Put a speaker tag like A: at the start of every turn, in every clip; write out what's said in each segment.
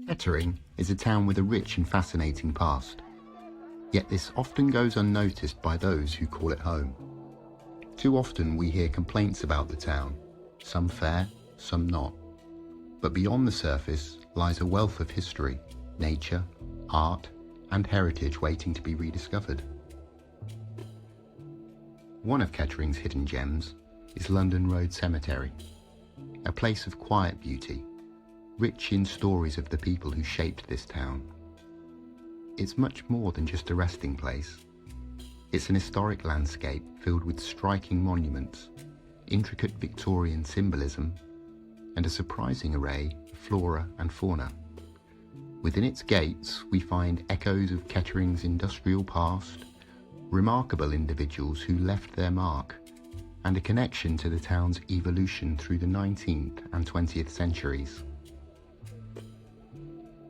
A: Kettering is a town with a rich and fascinating past, yet this often goes unnoticed by those who call it home. Too often we hear complaints about the town, some fair, some not. But beyond the surface lies a wealth of history, nature, art, and heritage waiting to be rediscovered. One of Kettering's hidden gems is London Road Cemetery, a place of quiet beauty, rich in stories of the people who shaped this town. It's much more than just a resting place. It's an historic landscape filled with striking monuments, intricate Victorian symbolism, and a surprising array of flora and fauna. Within its gates, we find echoes of Kettering's industrial past, remarkable individuals who left their mark, and a connection to the town's evolution through the 19th and 20th centuries.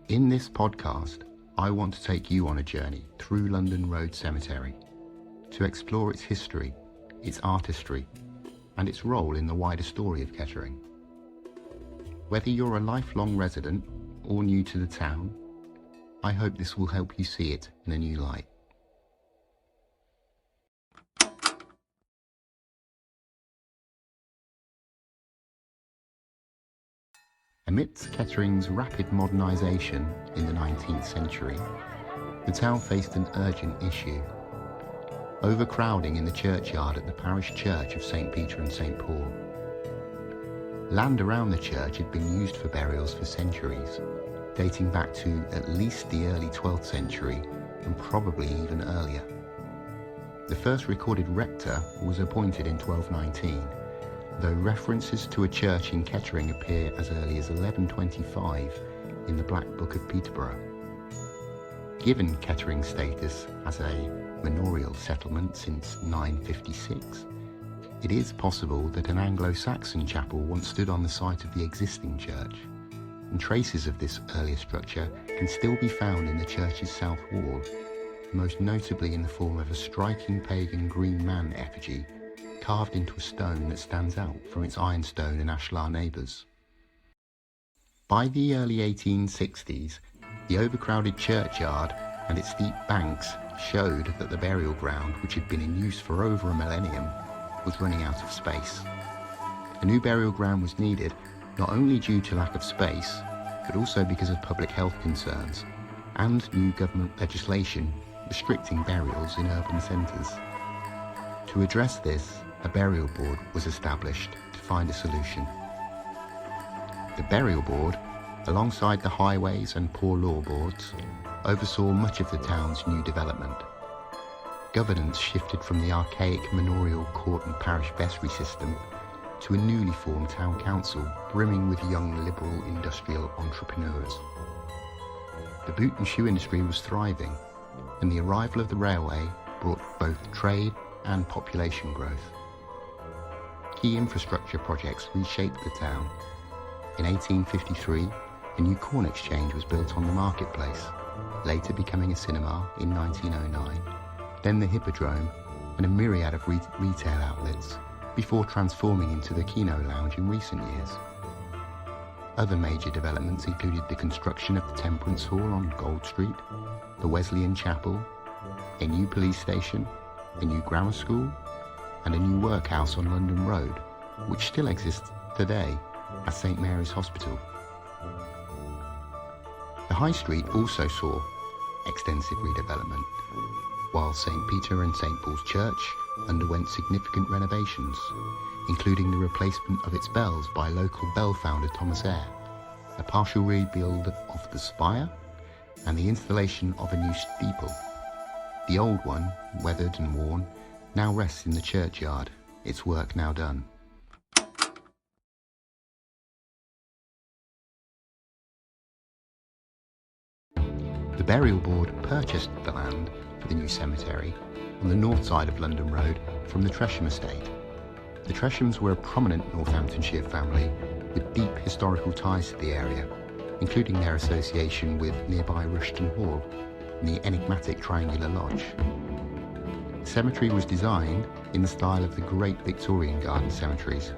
A: In this podcast, I want to take you on a journey through London Road Cemetery to explore its history, its artistry, and its role in the wider story of Kettering. Whether you're a lifelong resident or new to the town, I hope this will help you see it in a new light. Amidst Kettering's rapid modernisation in the 19th century, the town faced an urgent issue: overcrowding in the churchyard at the parish church of St. Peter and St. Paul. Land around the church had been used for burials for centuries, dating back to at least the early 12th century and probably even earlier. The first recorded rector was appointed in 1219, though references to a church in Kettering appear as early as 1125 in the Black Book of Peterborough. Given Kettering's status as a manorial settlement since 956, it is possible that an Anglo-Saxon chapel once stood on the site of the existing church, and traces of this earlier structure can still be found in the church's south wall, most notably in the form of a striking pagan green man effigy carved into a stone that stands out from its ironstone and ashlar neighbours. By the early 1860s, the overcrowded churchyard and its steep banks showed that the burial ground, which had been in use for over a millennium, was running out of space. A new burial ground was needed, not only due to lack of space, but also because of public health concerns and new government legislation restricting burials in urban centres. To address this, a burial board was established to find a solution. The burial board, alongside the highways and poor law boards, oversaw much of the town's new development. Governance shifted from the archaic manorial court and parish vestry system to a newly formed town council brimming with young liberal industrial entrepreneurs. The boot and shoe industry was thriving, and the arrival of the railway brought both trade and population growth. Key infrastructure projects reshaped the town. In 1853, a new corn exchange was built on the marketplace, later becoming a cinema in 1909, then the Hippodrome and a myriad of retail outlets, before transforming into the Kino Lounge in recent years. Other major developments included the construction of the Temperance Hall on Gold Street, the Wesleyan Chapel, a new police station, a new grammar school, and a new workhouse on London Road, which still exists today as St Mary's Hospital. The High Street also saw extensive redevelopment, while St Peter and St Paul's Church underwent significant renovations, including the replacement of its bells by local bell founder Thomas Eyre, a partial rebuild of the spire, and the installation of a new steeple. The old one, weathered and worn, now rests in the churchyard, its work now done. The burial board purchased the land for the new cemetery on the north side of London Road from the Tresham estate. The Treshams were a prominent Northamptonshire family with deep historical ties to the area, including their association with nearby Rushton Hall and the enigmatic Triangular Lodge. The cemetery was designed in the style of the great Victorian garden cemeteries,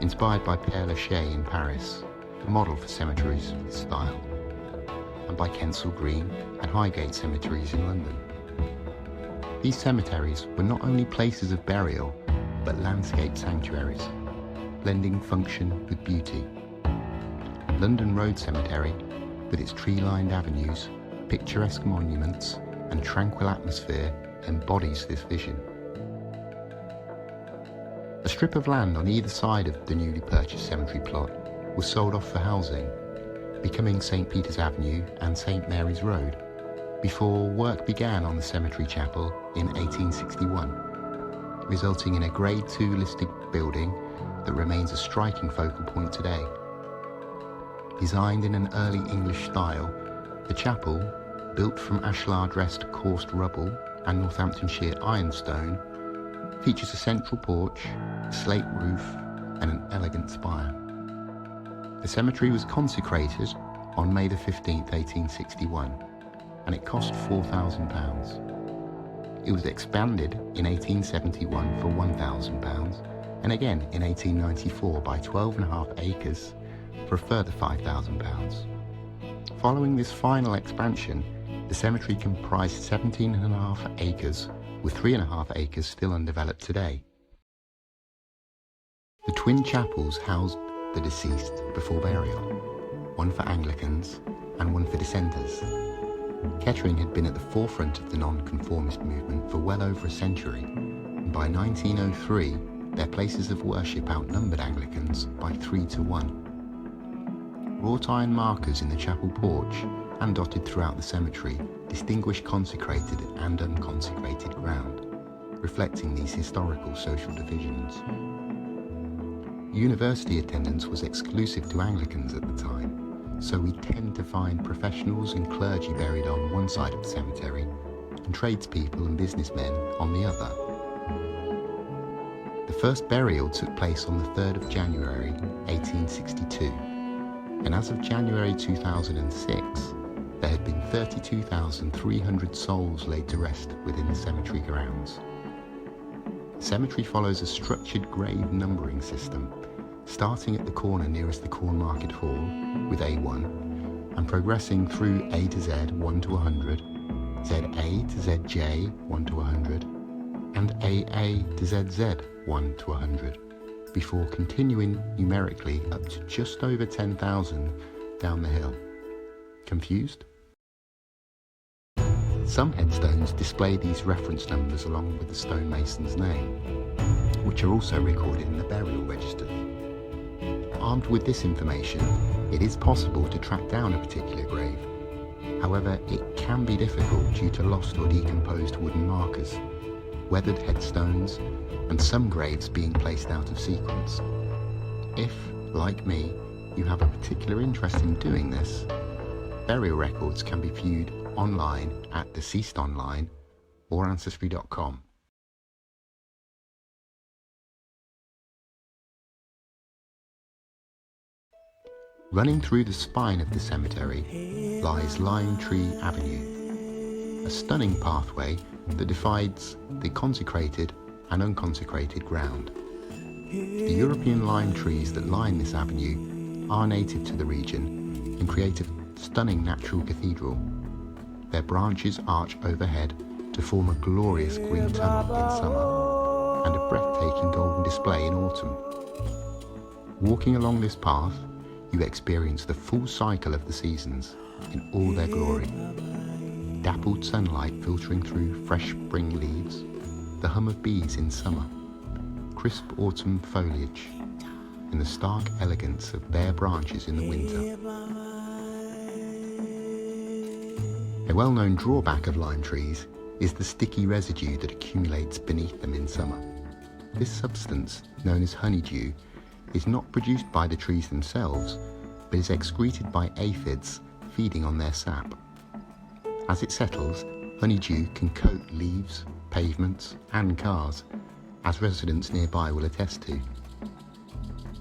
A: inspired by Père Lachaise in Paris, a model for cemeteries with style. and by Kensal Green and Highgate cemeteries in London. These cemeteries were not only places of burial, but landscape sanctuaries, blending function with beauty. London Road Cemetery, with its tree-lined avenues, picturesque monuments, and tranquil atmosphere, embodies this vision. A strip of land on either side of the newly purchased cemetery plot was sold off for housing, becoming St. Peter's Avenue and St. Mary's Road, before work began on the cemetery chapel in 1861, resulting in a Grade II listed building that remains a striking focal point today. Designed in an early English style, the chapel, built from ashlar-dressed coursed rubble and Northamptonshire ironstone, features a central porch, a slate roof and an elegant spire. The cemetery was consecrated on May the 15th, 1861, and it cost £4,000. It was expanded in 1871 for £1,000 and again in 1894 by 12.5 acres for a further £5,000. Following this final expansion, the cemetery comprised 17.5 acres, with 3.5 acres still undeveloped today. The twin chapels housed the deceased before burial, one for Anglicans and one for dissenters. Kettering had been at the forefront of the nonconformist movement for well over a century, and by 1903 their places of worship outnumbered Anglicans by 3-1. Wrought iron markers in the chapel porch and dotted throughout the cemetery distinguish consecrated and unconsecrated ground, reflecting these historical social divisions. University attendance was exclusive to Anglicans at the time, so we tend to find professionals and clergy buried on one side of the cemetery and tradespeople and businessmen on the other. The first burial took place on the 3rd of January 1862, and as of January 2006, there had been 32,300 souls laid to rest within the cemetery grounds. The cemetery follows a structured grave numbering system, starting at the corner nearest the Corn Market Hall with A1 and progressing through A to Z 1 to 100, ZA to ZJ 1 to 100, and AA to ZZ 1 to 100, before continuing numerically up to just over 10,000 down the hill. Confused? Some headstones display these reference numbers along with the stonemason's name, which are also recorded in the burial register. Armed with this information, it is possible to track down a particular grave. However, it can be difficult due to lost or decomposed wooden markers, weathered headstones, and some graves being placed out of sequence. If, like me, you have a particular interest in doing this, burial records can be viewed online at Deceased Online or Ancestry.com. Running through the spine of the cemetery lies Lime Tree Avenue, a stunning pathway that divides the consecrated and unconsecrated ground. The European lime trees that line this avenue are native to the region and create a stunning natural cathedral. Their branches arch overhead to form a glorious green tunnel in summer and a breathtaking golden display in autumn. Walking along this path, you experience the full cycle of the seasons in all their glory. Dappled sunlight filtering through fresh spring leaves, the hum of bees in summer, crisp autumn foliage, and the stark elegance of bare branches in the winter. A well-known drawback of lime trees is the sticky residue that accumulates beneath them in summer. This substance, known as honeydew, is not produced by the trees themselves, but is excreted by aphids feeding on their sap. As it settles, honeydew can coat leaves, pavements, and cars, as residents nearby will attest to.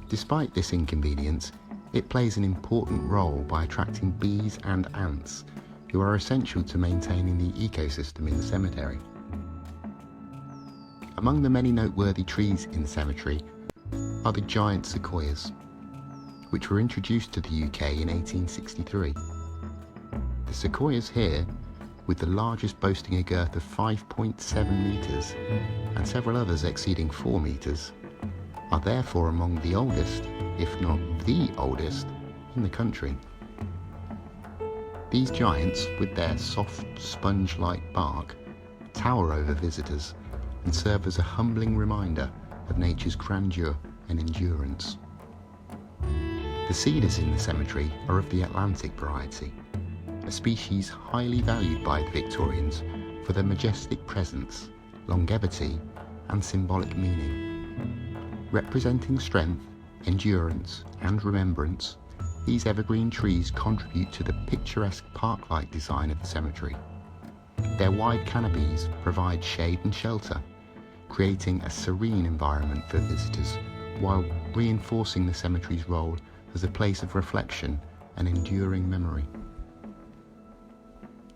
A: Despite this inconvenience, it plays an important role by attracting bees and ants, who are essential to maintaining the ecosystem in the cemetery. Among the many noteworthy trees in the cemetery are the giant sequoias, which were introduced to the UK in 1863. The sequoias here, with the largest boasting a girth of 5.7 metres and several others exceeding 4 metres, are therefore among the oldest, if not the oldest, in the country. These giants, with their soft, sponge-like bark, tower over visitors and serve as a humbling reminder of nature's grandeur and endurance. The cedars in the cemetery are of the Atlantic variety, a species highly valued by the Victorians for their majestic presence, longevity, and symbolic meaning. Representing strength, endurance, and remembrance, these evergreen trees contribute to the picturesque park-like design of the cemetery. Their wide canopies provide shade and shelter, creating a serene environment for visitors, while reinforcing the cemetery's role as a place of reflection and enduring memory.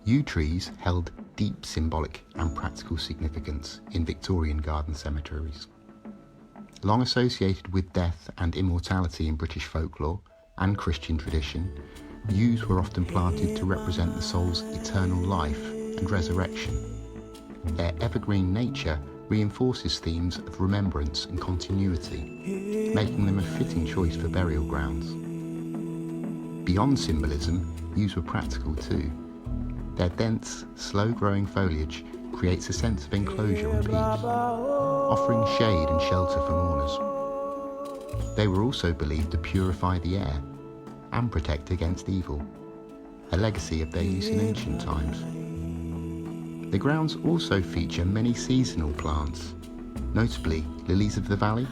A: Yew trees held deep symbolic and practical significance in Victorian garden cemeteries. Long associated with death and immortality in British folklore and Christian tradition, yews were often planted to represent the soul's eternal life and resurrection. Their evergreen nature reinforces themes of remembrance and continuity, making them a fitting choice for burial grounds. Beyond symbolism, yews were practical too. Their dense, slow-growing foliage creates a sense of enclosure and peace, offering shade and shelter for mourners. They were also believed to purify the air and protect against evil, a legacy of their use in ancient times. The grounds also feature many seasonal plants, notably lilies of the valley,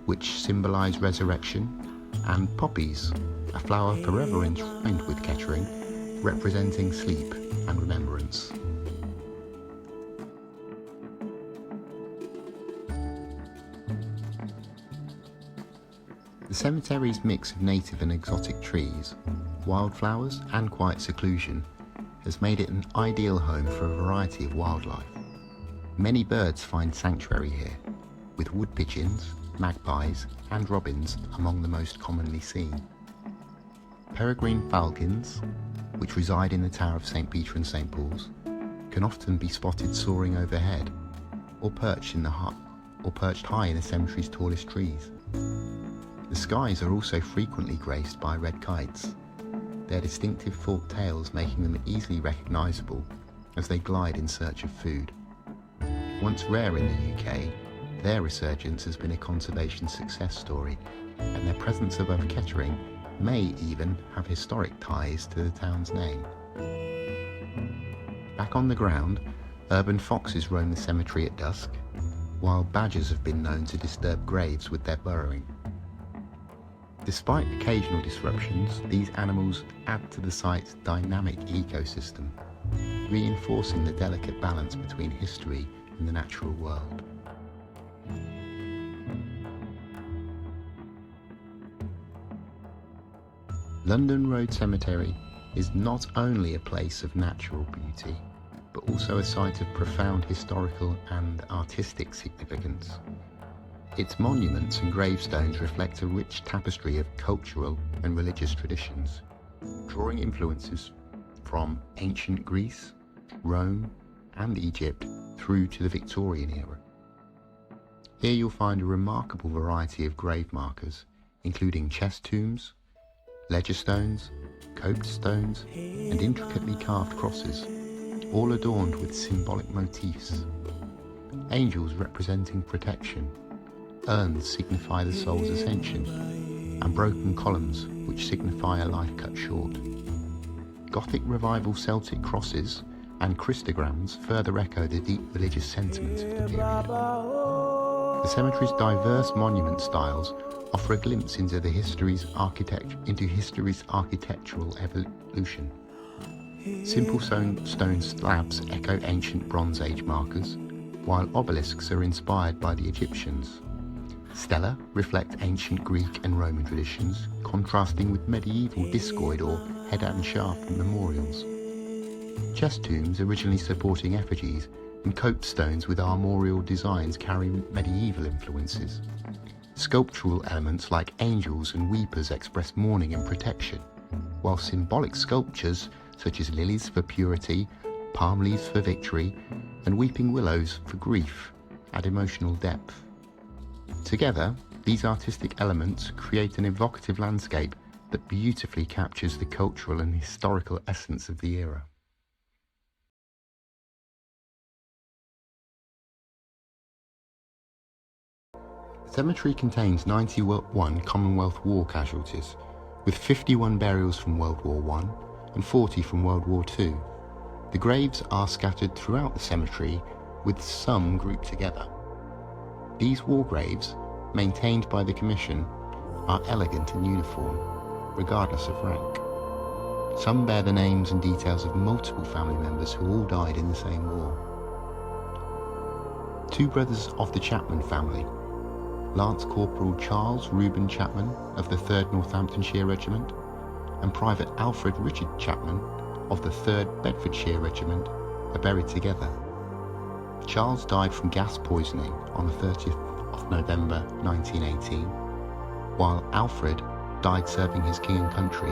A: which symbolise resurrection, and poppies, a flower forever entwined with Kettering, representing sleep and remembrance. The cemetery's mix of native and exotic trees, wildflowers, and quiet seclusion has made it an ideal home for a variety of wildlife. Many birds find sanctuary here, with wood pigeons, magpies, and robins among the most commonly seen. Peregrine falcons, which reside in the Tower of St. Peter and St. Paul's, can often be spotted soaring overhead, or perched high in the cemetery's tallest trees. The skies are also frequently graced by red kites, their distinctive forked tails making them easily recognisable as they glide in search of food. Once rare in the UK, their resurgence has been a conservation success story, and their presence above Kettering may even have historic ties to the town's name. Back on the ground, urban foxes roam the cemetery at dusk, while badgers have been known to disturb graves with their burrowing. Despite occasional disruptions, these animals add to the site's dynamic ecosystem, reinforcing the delicate balance between history and the natural world. London Road Cemetery is not only a place of natural beauty, but also a site of profound historical and artistic significance. Its monuments and gravestones reflect a rich tapestry of cultural and religious traditions, drawing influences from ancient Greece, Rome, and Egypt through to the Victorian era. Here you'll find a remarkable variety of grave markers, including chest tombs, ledger stones, coped stones, and intricately carved crosses, all adorned with symbolic motifs. Angels representing protection, urns signify the soul's ascension, and broken columns which signify a life cut short. Gothic Revival Celtic crosses and Christograms further echo the deep religious sentiment of the period. The cemetery's diverse monument styles offer a glimpse into history's architectural evolution. Simple stone slabs echo ancient Bronze Age markers, while obelisks are inspired by the Egyptians. Stela reflect ancient Greek and Roman traditions, contrasting with medieval discoid or head and shaft memorials. Chest tombs originally supporting effigies, and coped stones with armorial designs carry medieval influences. Sculptural elements like angels and weepers express mourning and protection, while symbolic sculptures such as lilies for purity, palm leaves for victory, and weeping willows for grief, add emotional depth. Together, these artistic elements create an evocative landscape that beautifully captures the cultural and historical essence of the era. The cemetery contains 91 Commonwealth War casualties, with 51 burials from World War I and 40 from World War II. The graves are scattered throughout the cemetery, with some grouped together. These war graves, maintained by the Commission, are elegant in uniform, regardless of rank. Some bear the names and details of multiple family members who all died in the same war. Two brothers of the Chapman family, Lance Corporal Charles Reuben Chapman of the 3rd Northamptonshire Regiment and Private Alfred Richard Chapman of the 3rd Bedfordshire Regiment, are buried together. Charles died from gas poisoning on the 30th of November 1918, while Alfred died serving his king and country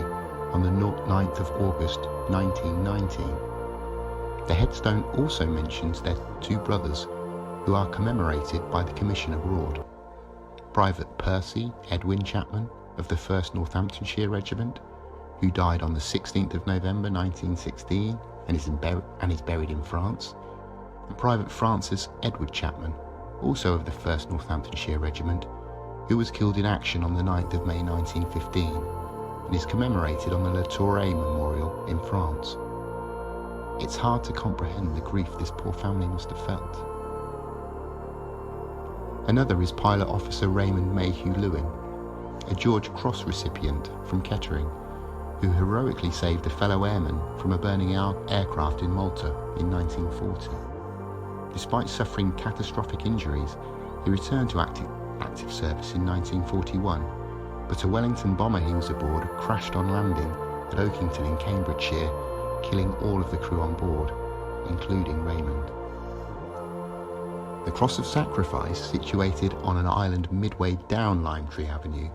A: on the 9th of August 1919. The headstone also mentions their two brothers who are commemorated by the Commission abroad. Private Percy Edwin Chapman of the 1st Northamptonshire Regiment, who died on the 16th of November 1916 and is buried in France, and Private Francis Edward Chapman, also of the 1st Northamptonshire Regiment, who was killed in action on the 9th of May 1915 and is commemorated on the Le Tourret Memorial in France. It's hard to comprehend the grief this poor family must have felt. Another is Pilot Officer Raymond Mayhew Lewin, a George Cross recipient from Kettering, who heroically saved a fellow airman from a burning aircraft in Malta in 1940. Despite suffering catastrophic injuries, he returned to active service in 1941, but a Wellington bomber he was aboard crashed on landing at Oakington in Cambridgeshire, killing all of the crew on board, including Raymond. The Cross of Sacrifice, situated on an island midway down Lime Tree Avenue,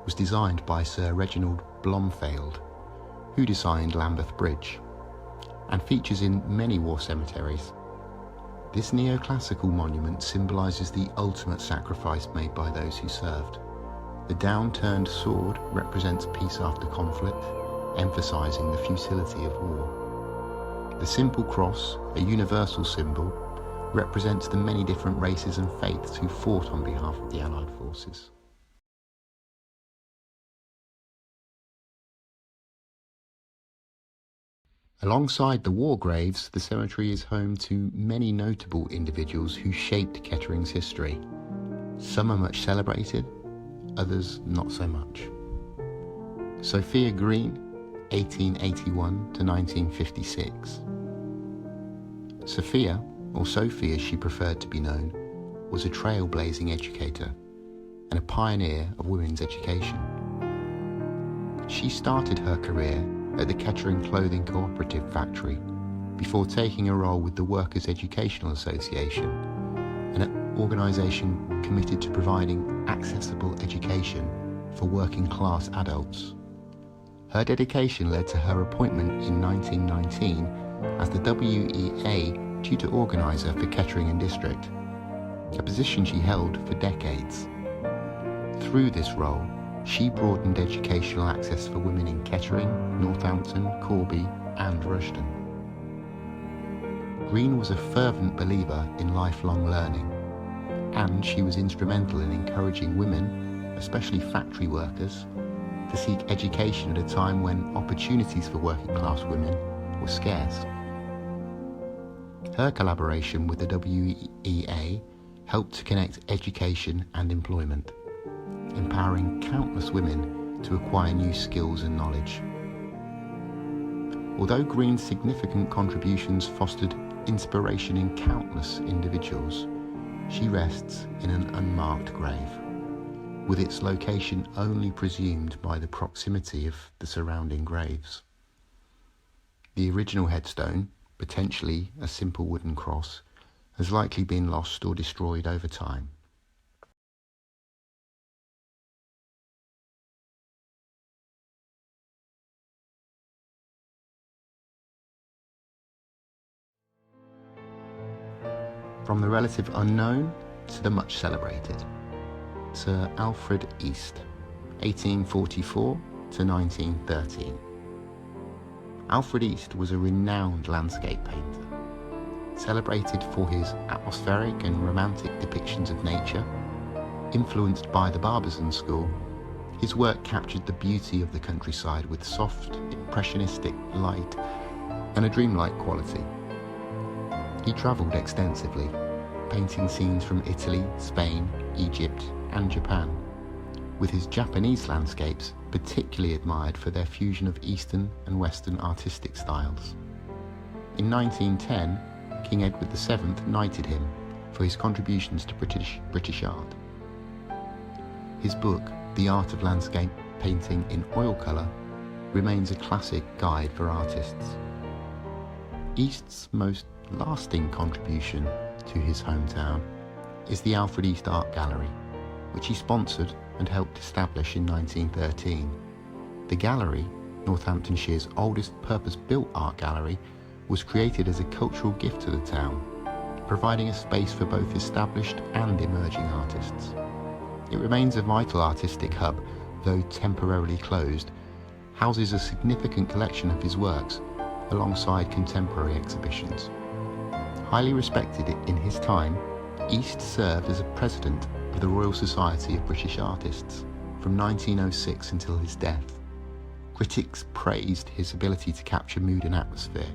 A: was designed by Sir Reginald Blomfield, who designed Lambeth Bridge, and features in many war cemeteries. This neoclassical monument symbolises the ultimate sacrifice made by those who served. The downturned sword represents peace after conflict, emphasising the futility of war. The simple cross, a universal symbol, represents the many different races and faiths who fought on behalf of the Allied forces. Alongside the war graves, the cemetery is home to many notable individuals who shaped Kettering's history. Some are much celebrated, others not so much. Sophia Green, 1881 to 1956. Sophia, or Sophie as she preferred to be known, was a trailblazing educator and a pioneer of women's education. She started her career at the Kettering Clothing Cooperative Factory before taking a role with the Workers' Educational Association, an organisation committed to providing accessible education for working class adults. Her dedication led to her appointment in 1919 as the WEA tutor organiser for Kettering and District, a position she held for decades. Through this role, she broadened educational access for women in Kettering, Northampton, Corby and Rushden. Green was a fervent believer in lifelong learning, and she was instrumental in encouraging women, especially factory workers, to seek education at a time when opportunities for working class women were scarce. Her collaboration with the WEA helped to connect education and employment, empowering countless women to acquire new skills and knowledge. Although Green's significant contributions fostered inspiration in countless individuals, she rests in an unmarked grave, with its location only presumed by the proximity of the surrounding graves. The original headstone, potentially a simple wooden cross, has likely been lost or destroyed over time. from the relative unknown to the much celebrated. Sir Alfred East, 1844 to 1913. Alfred East was a renowned landscape painter, celebrated for his atmospheric and romantic depictions of nature. Influenced by the Barbizon school, his work captured the beauty of the countryside with soft, impressionistic light and a dreamlike quality. He travelled extensively, painting scenes from Italy, Spain, Egypt and Japan, with his Japanese landscapes particularly admired for their fusion of Eastern and Western artistic styles. In 1910, King Edward VII knighted him for his contributions to British art. His book, The Art of Landscape Painting in Oil Colour, remains a classic guide for artists. East's most lasting contribution to his hometown is the Alfred East Art Gallery, which he sponsored and helped establish in 1913. The gallery, Northamptonshire's oldest purpose-built art gallery, was created as a cultural gift to the town, providing a space for both established and emerging artists. It remains a vital artistic hub, though temporarily closed, houses a significant collection of his works alongside contemporary exhibitions. Highly respected in his time, East served as a president of the Royal Society of British Artists from 1906 until his death. Critics praised his ability to capture mood and atmosphere,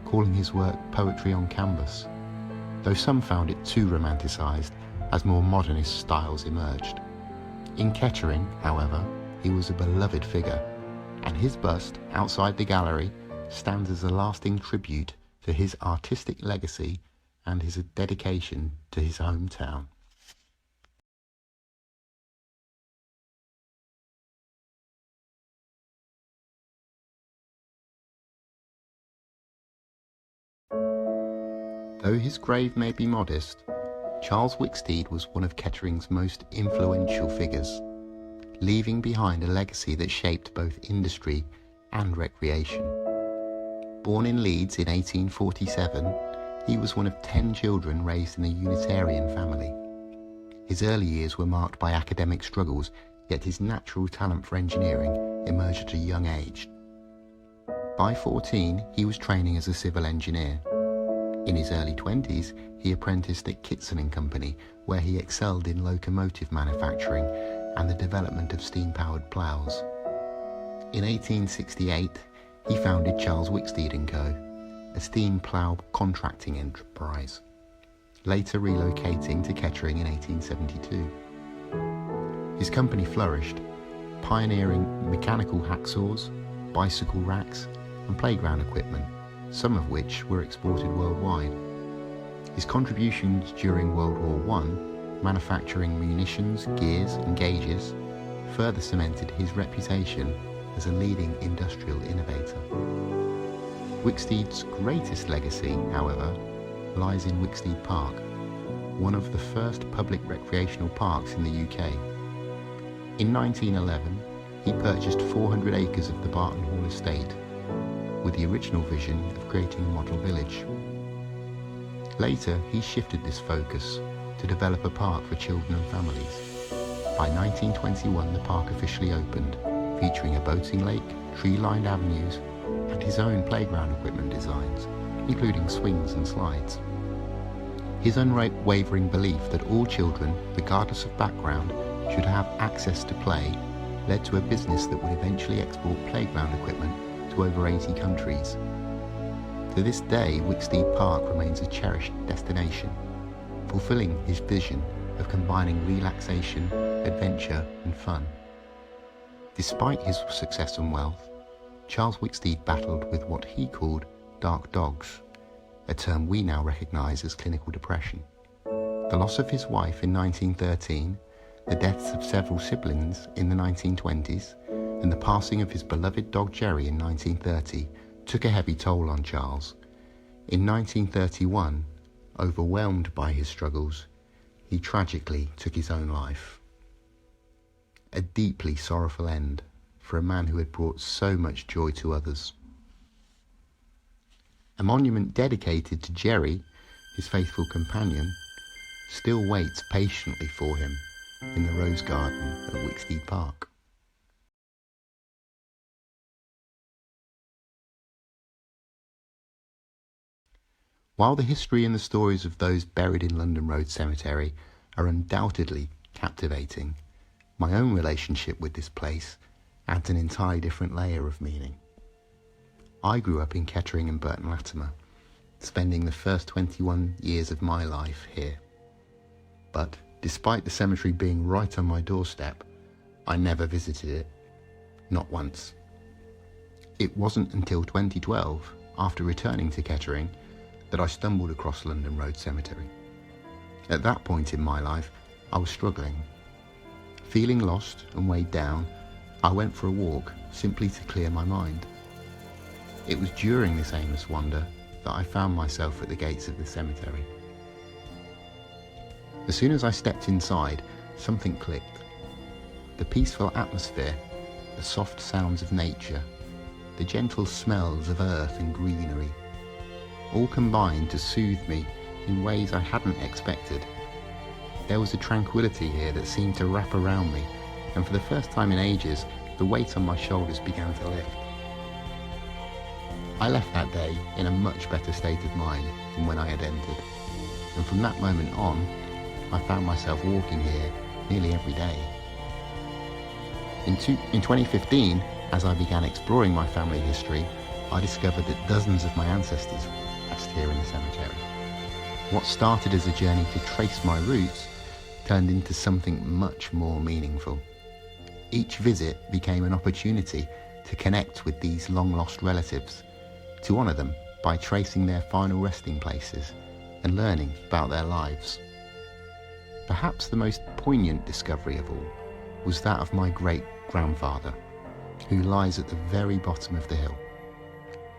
A: calling his work poetry on canvas, though some found it too romanticised as more modernist styles emerged. In Kettering, however, he was a beloved figure, and his bust outside the gallery stands as a lasting tribute to his artistic legacy and his dedication to his hometown. Though his grave may be modest, Charles Wicksteed was one of Kettering's most influential figures, leaving behind a legacy that shaped both industry and recreation. Born in Leeds in 1847, he was one of 10 children raised in a Unitarian family. His early years were marked by academic struggles, yet his natural talent for engineering emerged at a young age. By 14, he was training as a civil engineer. In his early 20s, he apprenticed at Kettering Company, where he excelled in locomotive manufacturing and the development of steam-powered ploughs. In 1868, he founded Charles Wicksteed & Co., a steam plough contracting enterprise, later relocating to Kettering in 1872. His company flourished, pioneering mechanical hacksaws, bicycle racks and playground equipment, some of which were exported worldwide. His contributions during World War I, manufacturing munitions, gears and gauges, further cemented his reputation as a leading industrial innovator. Wicksteed's greatest legacy, however, lies in Wicksteed Park, one of the first public recreational parks in the UK. In 1911, he purchased 400 acres of the Barton Hall estate, with the original vision of creating a model village. Later, he shifted this focus to develop a park for children and families. By 1921, the park officially opened, featuring a boating lake, tree-lined avenues, and his own playground equipment designs, including swings and slides. His unwavering belief that all children, regardless of background, should have access to play led to a business that would eventually export playground equipment to over 80 countries. To this day, Wicksteed Park remains a cherished destination, fulfilling his vision of combining relaxation, adventure and fun. Despite his success and wealth, Charles Wicksteed battled with what he called dark dogs, a term we now recognise as clinical depression. The loss of his wife in 1913, the deaths of several siblings in the 1920s, and the passing of his beloved dog Jerry in 1930 took a heavy toll on Charles. In 1931, overwhelmed by his struggles, he tragically took his own life. A deeply sorrowful end for a man who had brought so much joy to others. A monument dedicated to Jerry, his faithful companion, still waits patiently for him in the rose garden at Wicksteed Park. While the history and the stories of those buried in London Road Cemetery are undoubtedly captivating, my own relationship with this place adds an entirely different layer of meaning. I grew up in Kettering and Burton Latimer, spending the first 21 years of my life here. But despite the cemetery being right on my doorstep, I never visited it, not once. It wasn't until 2012, after returning to Kettering, that I stumbled across London Road Cemetery. At that point in my life, I was struggling. Feeling lost and weighed down, I went for a walk simply to clear my mind. It was during this aimless wander that I found myself at the gates of the cemetery. As soon as I stepped inside, something clicked. The peaceful atmosphere, the soft sounds of nature, the gentle smells of earth and greenery, all combined to soothe me in ways I hadn't expected. There was a tranquillity here that seemed to wrap around me, and for the first time in ages, the weight on my shoulders began to lift. I left that day in a much better state of mind than when I had entered, and from that moment on, I found myself walking here nearly every day. In 2015, as I began exploring my family history, I discovered that dozens of my ancestors passed here in the cemetery. What started as a journey to trace my roots turned into something much more meaningful. Each visit became an opportunity to connect with these long-lost relatives, to honour them by tracing their final resting places and learning about their lives. Perhaps the most poignant discovery of all was that of my great-grandfather, who lies at the very bottom of the hill.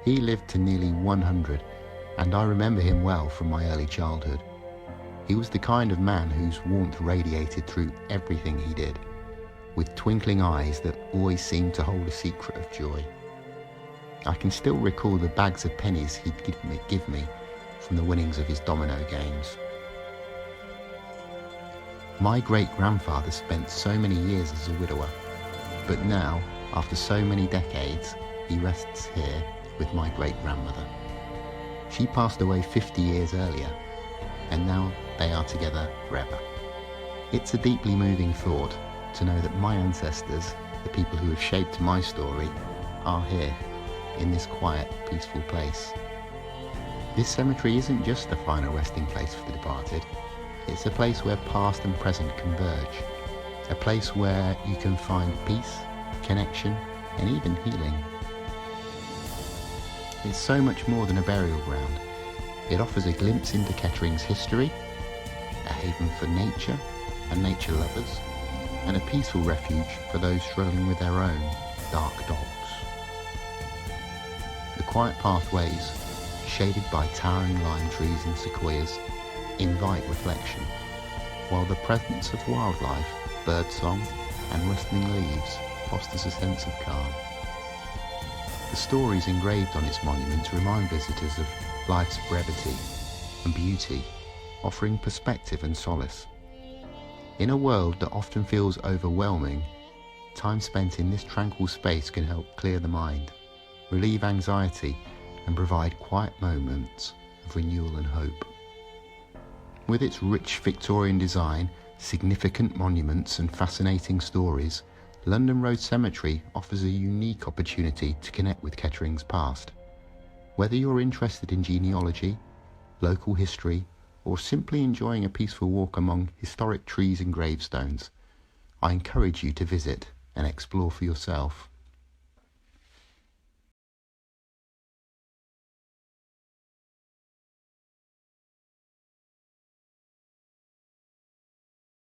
A: He lived to nearly 100, and I remember him well from my early childhood. He was the kind of man whose warmth radiated through everything he did, with twinkling eyes that always seemed to hold a secret of joy. I can still recall the bags of pennies he'd give me from the winnings of his domino games. My great-grandfather spent so many years as a widower, but now, after so many decades, he rests here with my great-grandmother. She passed away 50 years earlier, and now they are together forever. It's a deeply moving thought to know that my ancestors, the people who have shaped my story, are here, in this quiet, peaceful place. This cemetery isn't just a final resting place for the departed. It's a place where past and present converge, a place where you can find peace, connection, and even healing. It's so much more than a burial ground. It offers a glimpse into Kettering's history, a haven for nature and nature lovers, and a peaceful refuge for those struggling with their own dark dogs. The quiet pathways, shaded by towering lime trees and sequoias, invite reflection, while the presence of wildlife, birdsong, and rustling leaves fosters a sense of calm. The stories engraved on its monuments remind visitors of life's brevity and beauty, offering perspective and solace. In a world that often feels overwhelming, time spent in this tranquil space can help clear the mind, relieve anxiety, and provide quiet moments of renewal and hope. With its rich Victorian design, significant monuments, and fascinating stories, London Road Cemetery offers a unique opportunity to connect with Kettering's past. Whether you're interested in genealogy, local history, or simply enjoying a peaceful walk among historic trees and gravestones, I encourage you to visit and explore for yourself.